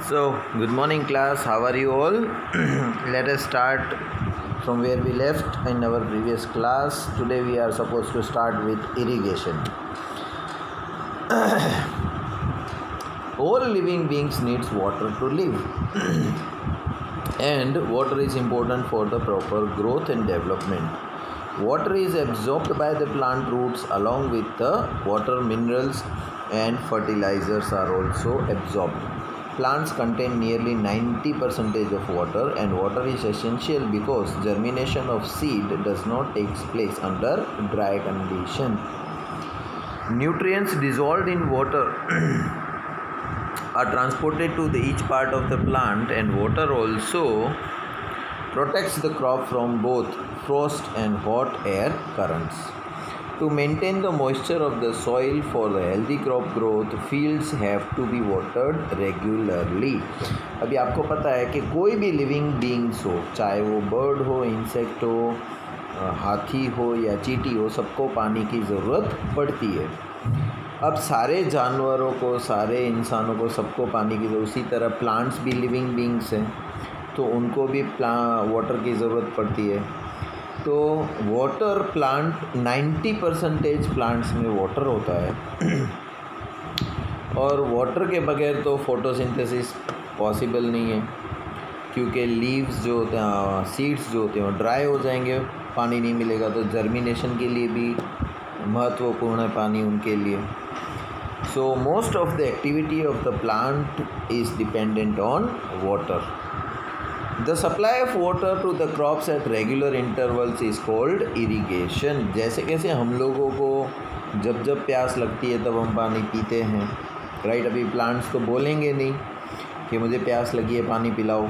So, good morning class. How are you all? Let us start from where we left in our previous class. Today we are supposed to start with irrigation. All living beings needs water to live. And water is important for the proper growth and development. Water is absorbed by the plant roots along with the water. Minerals and fertilizers are also absorbed. Plants contain nearly 90% of water, and water is essential because germination of seed does not take place under dry condition. Nutrients dissolved in water are transported to each part of the plant, and water also protects the crop from both frost and hot air currents. To maintain the moisture of the soil for the healthy crop growth, fields have to be watered regularly. अभी आपको पता है कि कोई भी living beings हो, चाहे वो बर्ड हो, इंसेक्ट हो, हाथी हो या चींटी हो, सबको पानी की ज़रूरत पड़ती है। अब सारे जानवरों को, सारे इंसानों को, सबको पानी की ज़रूरत, उसी तरह प्लांट्स भी लिविंग बींग्स हैं तो उनको भी वाटर की ज़रूरत पड़ती है। तो वाटर प्लांट 90% प्लांट्स में वाटर होता है और वाटर के बगैर तो फोटोसिंथेसिस पॉसिबल नहीं है, क्योंकि लीव्स जो होते हैं, सीड्स जो होते हैं वो ड्राई हो जाएंगे, पानी नहीं मिलेगा। तो जर्मिनेशन के लिए भी महत्वपूर्ण है पानी उनके लिए। So most of the activity of the plant is dependent on water. The supply of water to the crops at regular intervals is called irrigation. जैसे कैसे हम लोगों को जब जब प्यास लगती है तब हम पानी पीते हैं, राइट? अभी प्लांट्स तो बोलेंगे नहीं कि मुझे प्यास लगी है पानी पिलाओ।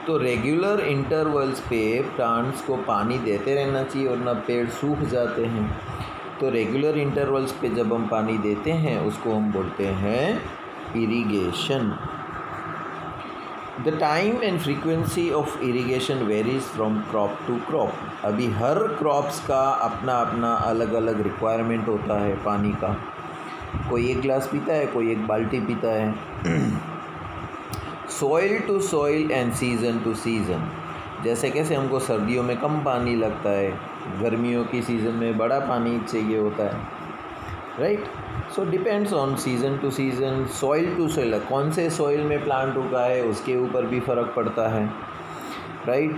तो रेगुलर इंटरवल्स पे प्लांट्स को पानी देते रहना चाहिए और ना पेड़ सूख जाते हैं। तो रेगुलर इंटरवल्स पे जब हम पानी देते हैं उसको हम बोलते हैं irrigation. The time and frequency of irrigation varies from crop to crop. अभी हर क्रॉप्स का अपना अपना अलग अलग रिक्वायरमेंट होता है पानी का। कोई एक गिलास पीता है, कोई एक बाल्टी पीता है. Soil to soil and season to season. जैसे कैसे हमको सर्दियों में कम पानी लगता है, गर्मियों की सीज़न में बड़ा पानी चाहिए होता है, right? So depends on season to season, soil to soil. कौन से सॉइल में प्लांट उगा है उसके ऊपर भी फ़र्क पड़ता है, right?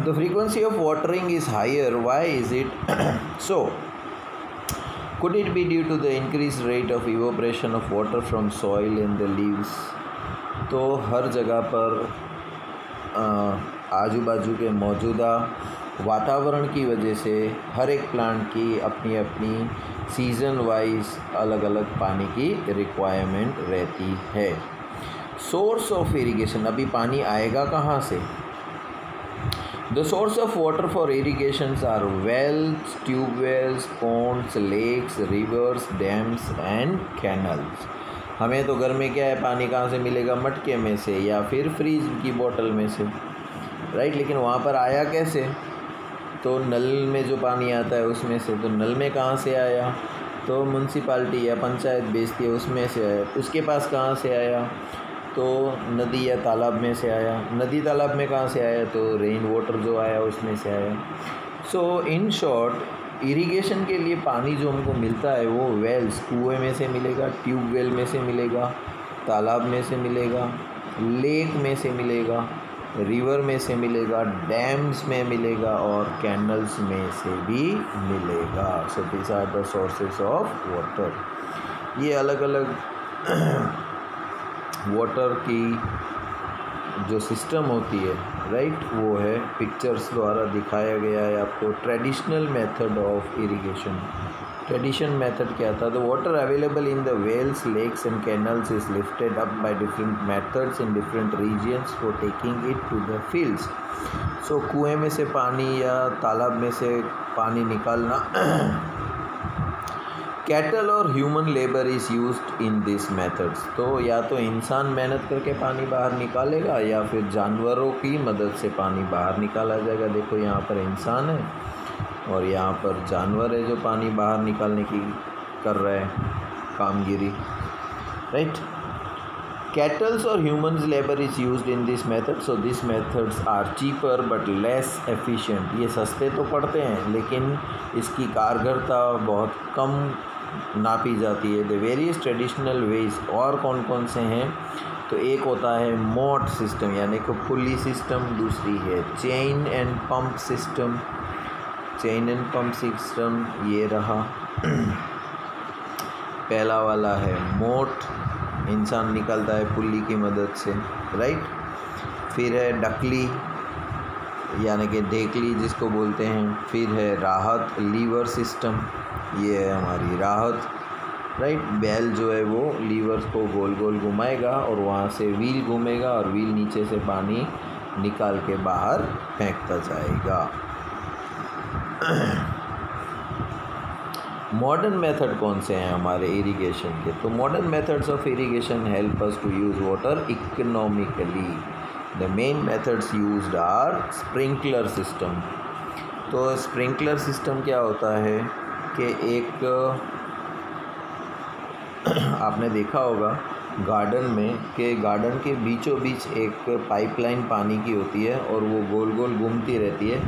The frequency of watering is higher. Why is it so? Could it be due to the increase rate of evaporation of water from soil in the leaves. तो हर जगह पर आजू बाजू के मौजूदा वातावरण की वजह से हर एक प्लांट की अपनी अपनी सीज़न वाइज अलग अलग पानी की रिक्वायरमेंट रहती है. Source of irrigation. अभी पानी आएगा कहाँ से? The source of water for irrigations are wells, tubewells, ponds, lakes, rivers, dams and canals. हमें तो घर में क्या है, पानी कहाँ से मिलेगा? मटके में से या फिर फ्रीज की बोतल में से, राइट? लेकिन वहाँ पर आया कैसे? तो नल में जो पानी आता है उसमें से. तो नल में कहाँ से आया? तो म्यूनसिपाल्टी या पंचायत बेचती है उसमें से आया. उसके पास कहाँ से आया? तो नदी या तालाब में से आया. नदी तालाब में कहाँ से आया? तो रेन वाटर जो आया उसमें से आया. सो इन शॉर्ट इरिगेशन के लिए पानी जो हमको मिलता है वो वेल्स, कुएँ में से मिलेगा, ट्यूबवेल में से मिलेगा, तालाब में से मिलेगा, लेक में से मिलेगा, रिवर में से मिलेगा, डैम्स में मिलेगा और कैनल्स में से भी मिलेगा. So this are the sources of water. ये अलग अलग वाटर की जो सिस्टम होती है, राइट, वो है पिक्चर्स द्वारा दिखाया गया है आपको. Traditional method of irrigation. Tradition method क्या था? The water available in the wells, lakes and canals is lifted up by different methods in different regions for taking it to the fields. So कुएँ में से पानी या तालाब में से पानी निकालना, कैटल और human labour is used in this methods. तो या तो इंसान मेहनत करके पानी बाहर निकालेगा या फिर जानवरों की मदद से पानी बाहर निकाला जाएगा. देखो यहाँ पर इंसान है और यहाँ पर जानवर है जो पानी बाहर निकालने की कर रहे हैं कामगिरी, right? Cattle's or humans labor is used in this method, so these methods are cheaper but less efficient. ये सस्ते तो पड़ते हैं लेकिन इसकी कारगरता बहुत कम नापी जाती है. The various traditional ways और कौन कौन से हैं, तो एक होता है मोट सिस्टम यानी कि पुली सिस्टम, दूसरी है chain and pump system. Chain and pump system ये रहा. पहला वाला है मोट, इंसान निकलता है पुल्ली की मदद से, राइट. फिर है डकली यानी कि ढेकली जिसको बोलते हैं. फिर है राहत, लीवर सिस्टम, ये है हमारी राहत, राइट. बैल जो है वो लीवर को गोल गोल घुमाएगा और वहाँ से व्हील घूमेगा और व्हील नीचे से पानी निकाल के बाहर फेंकता जाएगा. मॉडर्न मेथड कौन से हैं हमारे इरिगेशन के, तो modern methods of irrigation help us to use water economically. The main methods used are sprinkler system. तो स्प्रिंकलर सिस्टम क्या होता है कि एक आपने देखा होगा गार्डन में कि गार्डन के बीचों बीच एक पाइपलाइन पानी की होती है और वो गोल गोल घूमती रहती है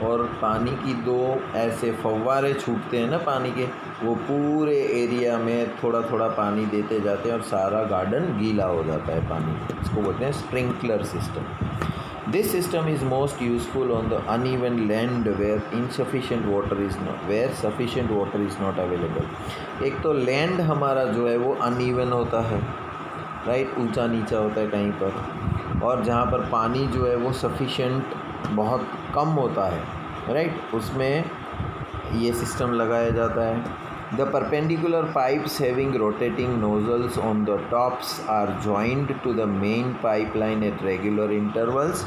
और पानी की दो ऐसे फव्वारे छूटते हैं ना पानी के, वो पूरे एरिया में थोड़ा थोड़ा पानी देते जाते हैं और सारा गार्डन गीला हो जाता है पानी. इसको बोलते हैं sprinkler system. This system is most useful on the uneven land where sufficient water is not available. एक तो लैंड हमारा जो है वो अनइवन होता है, राइट, ऊंचा नीचा होता है कहीं पर, और जहाँ पर पानी जो है वो सफिशिएंट बहुत कम होता है, राइट, उसमें ये सिस्टम लगाया जाता है. The perpendicular pipes having rotating nozzles on the tops are joined to the main pipeline at regular intervals.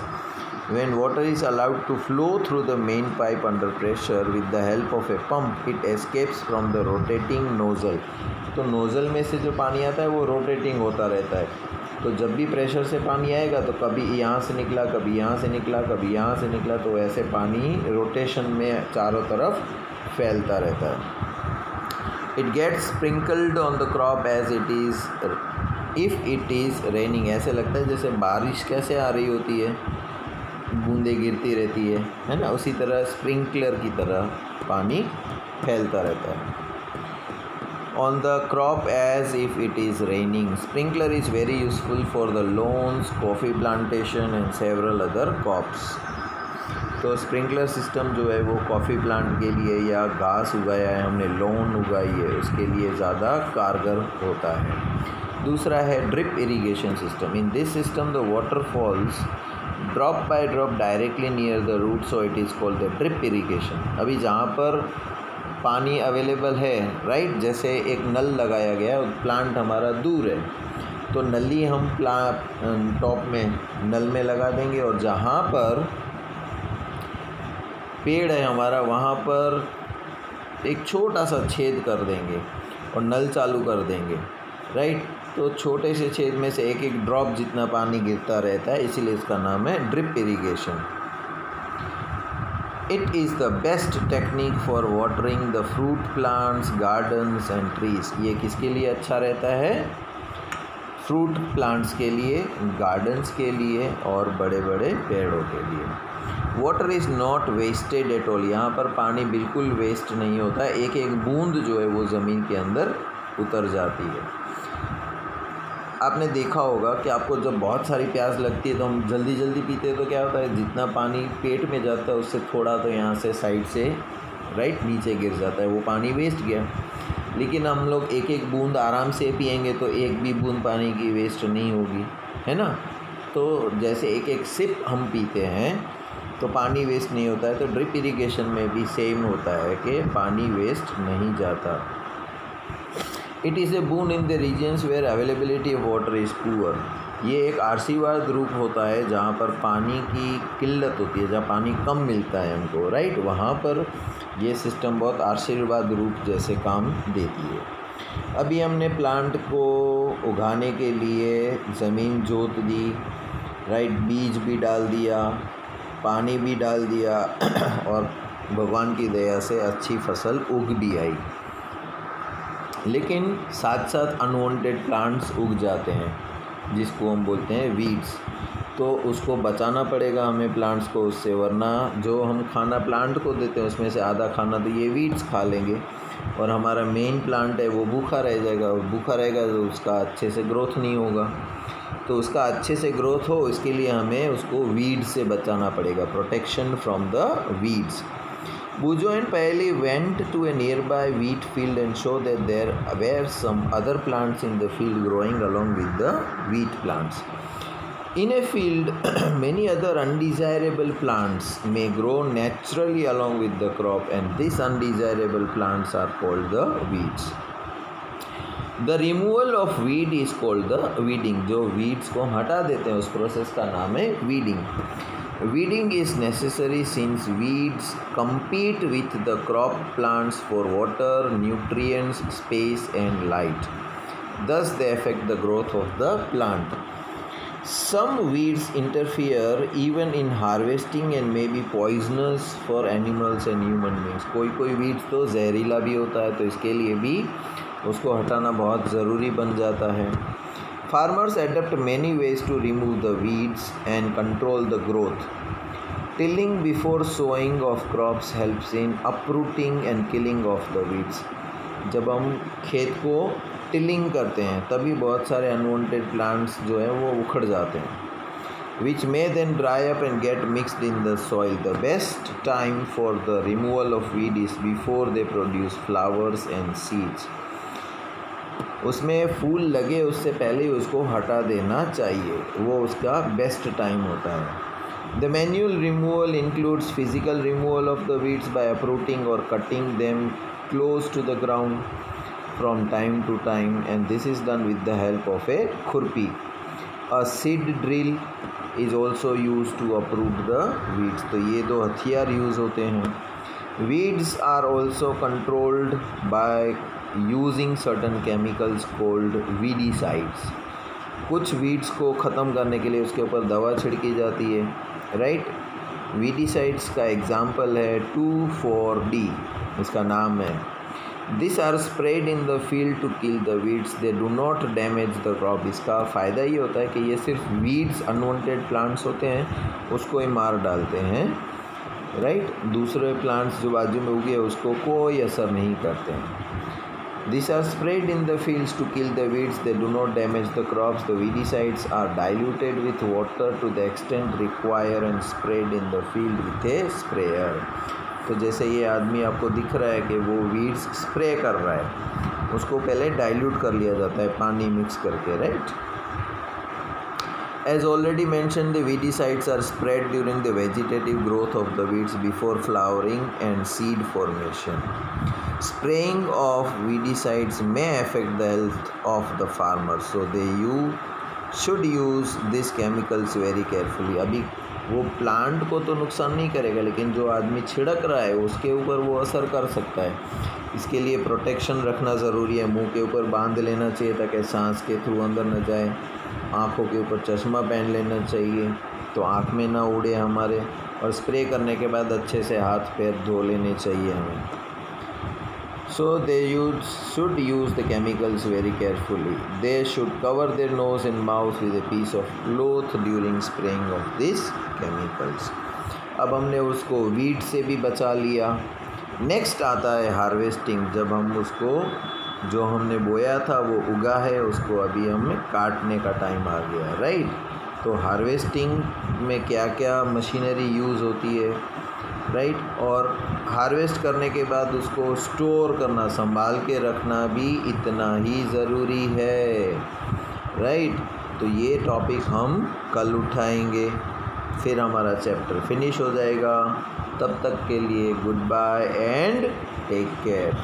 When water is allowed to flow through the main pipe under pressure with the help of a pump, it escapes from the rotating nozzle. तो nozzle में से जो पानी आता है वो rotating होता रहता है. तो जब भी प्रेशर से पानी आएगा तो कभी यहाँ से निकला, कभी यहाँ से निकला, कभी यहाँ से निकला, तो ऐसे पानी रोटेशन में चारों तरफ फैलता रहता है. It gets sprinkled on the crop as it is if it is raining. ऐसे लगता है जैसे बारिश कैसे आ रही होती है, बूंदें गिरती रहती है ना, उसी तरह स्प्रिंकलर की तरह पानी फैलता रहता है on the crop as if it is raining. Sprinkler is very useful for the lawns, coffee plantation and several other crops. तो स्प्रिंकलर सिस्टम जो है वो कॉफ़ी प्लांट के लिए या घास उगाया है हमने, लॉन उगाई है, उसके लिए ज़्यादा कारगर होता है. दूसरा है drip irrigation system. In this system the water falls drop by drop directly near the root, so it is called the drip irrigation. अभी जहाँ पर पानी अवेलेबल है, राइट, जैसे एक नल लगाया गया है, प्लांट हमारा दूर है, तो नली हम टॉप में नल में लगा देंगे और जहाँ पर पेड़ है हमारा वहाँ पर एक छोटा सा छेद कर देंगे और नल चालू कर देंगे, राइट. तो छोटे से छेद में से एक एक ड्रॉप जितना पानी गिरता रहता है, इसीलिए इसका नाम है drip irrigation. It is the best technique for watering the fruit plants, gardens and trees. ये किसके लिए अच्छा रहता है? फ्रूट प्लांट्स के लिए, गार्डन्स के लिए और बड़े बड़े पेड़ों के लिए. Water is not wasted at all. यहाँ पर पानी बिल्कुल वेस्ट नहीं होता, एक एक बूंद जो है वो ज़मीन के अंदर उतर जाती है. आपने देखा होगा कि आपको जब बहुत सारी प्यास लगती है तो हम जल्दी जल्दी पीते हैं, तो क्या होता है, जितना पानी पेट में जाता है उससे थोड़ा तो यहाँ से साइड से, राइट, नीचे गिर जाता है, वो पानी वेस्ट गया. लेकिन हम लोग एक एक बूंद आराम से पिएंगे तो एक भी बूंद पानी की वेस्ट नहीं होगी, है ना. तो जैसे एक एक सिप हम पीते हैं तो पानी वेस्ट नहीं होता है. तो ड्रिप इरीगेशन में भी सेम होता है कि पानी वेस्ट नहीं जाता. It is a boon in the regions where availability of water is poor. ये एक आशीर्वाद रूप होता है जहाँ पर पानी की किल्लत होती है, जहाँ पानी कम मिलता है हमको, राइट, वहाँ पर ये सिस्टम बहुत आशीर्वाद रूप जैसे काम देती है. अभी हमने प्लांट को उगाने के लिए ज़मीन जोत दी, राइट, बीज भी डाल दिया, पानी भी डाल दिया और भगवान की दया से अच्छी फसल उग भी आई. लेकिन साथ साथ अनवांटेड प्लांट्स उग जाते हैं, जिसको हम बोलते हैं वीड्स, तो उसको बचाना पड़ेगा हमें प्लांट्स को उससे, वरना जो हम खाना प्लांट को देते हैं उसमें से आधा खाना तो ये वीड्स खा लेंगे और हमारा मेन प्लांट है वो भूखा रह जाएगा, और भूखा रहेगा तो उसका अच्छे से ग्रोथ नहीं होगा। तो उसका अच्छे से ग्रोथ हो इसके लिए हमें उसको वीड से बचाना पड़ेगा, protection from the weeds. Bujo and Paoli went to a nearby wheat field and showed that there were some other plants in the field growing along with the wheat plants. In a field, many other undesirable plants may grow naturally along with the crop, and these undesirable plants are called the weeds. The removal of weed is called the weeding. जो weeds को हटा देते हैं उस process का नाम है weeding. Weeding is necessary since weeds compete with the crop plants for water, nutrients, space and light. Thus they affect the growth of the plant. Some weeds interfere even in harvesting and may be poisonous for animals and human beings. कोई weeds तो जहरीला भी होता है, तो इसके लिए भी उसको हटाना बहुत ज़रूरी बन जाता है। Farmers adopt many ways to remove the weeds and control the growth. Tilling before sowing of crops helps in uprooting and killing of the weeds. जब हम खेत को टिलिंग करते हैं तभी बहुत सारे अनवांटेड प्लांट्स जो हैं वो उखड़ जाते हैं, which may then dry up and get mixed in the soil. The best time for the removal of weed is before they produce flowers and seeds. उसमें फूल लगे उससे पहले ही उसको हटा देना चाहिए, वो उसका बेस्ट टाइम होता है। The manual removal includes physical removal of the weeds by uprooting और cutting them close to the ground from time to time, and this is done with the help of a khurpi. A seed drill is also use to uproot the weeds. तो ये दो हथियार use होते हैं। Weeds are also controlled by using certain chemicals called weedicides. कुछ weeds को ख़त्म करने के लिए उसके ऊपर दवा छिड़की जाती है, राइट। वीडीसाइड्स का एग्जांपल है 2,4-D, इसका नाम है। This are spread in the field to kill the weeds, they do not damage the crop. इसका फ़ायदा ये होता है कि ये सिर्फ वीड्स, अनवांटेड प्लांट्स होते हैं उसको ही मार डालते हैं, राइट। दूसरे प्लांट्स जो बाजू में उगे उसको कोई असर नहीं करते हैं। These are sprayed in the fields to kill the weeds. They do not damage the crops. The weedicides are diluted with water to the extent required and sprayed in the field with a sprayer. तो जैसे ये आदमी आपको दिख रहा है कि वो वीड्स स्प्रे कर रहा है, उसको पहले डाइल्यूट कर लिया जाता है पानी मिक्स करके, right. As already mentioned, the weedicides are spread during the vegetative growth of the weeds before flowering and seed formation. Spraying of weedicides may affect the health of the farmer, so you should use these chemicals very carefully. अभी वो plant को तो नुकसान नहीं करेगा, लेकिन जो आदमी छिड़क रहा है उसके ऊपर वो असर कर सकता है। इसके लिए प्रोटेक्शन रखना ज़रूरी है। मुंह के ऊपर बांध लेना चाहिए ताकि सांस के थ्रू अंदर न जाए। आँखों के ऊपर चश्मा पहन लेना चाहिए तो आँख में ना उड़े हमारे, और स्प्रे करने के बाद अच्छे से हाथ पैर धो लेने चाहिए हमें। So they should use the chemicals very carefully. They should cover their nose and mouth with a piece of cloth during spraying of these chemicals. अब हमने उसको वीड से भी बचा लिया। नेक्स्ट आता है हार्वेस्टिंग। जब हम उसको जो हमने बोया था वो उगा है, उसको अभी हमें काटने का टाइम आ गया है, राइट। तो हार्वेस्टिंग में क्या क्या मशीनरी यूज़ होती है, राइट। और हार्वेस्ट करने के बाद उसको स्टोर करना, संभाल के रखना भी इतना ही ज़रूरी है, राइट। तो ये टॉपिक हम कल उठाएंगे, फिर हमारा चैप्टर फिनिश हो जाएगा। तब तक के लिए good bye and take care.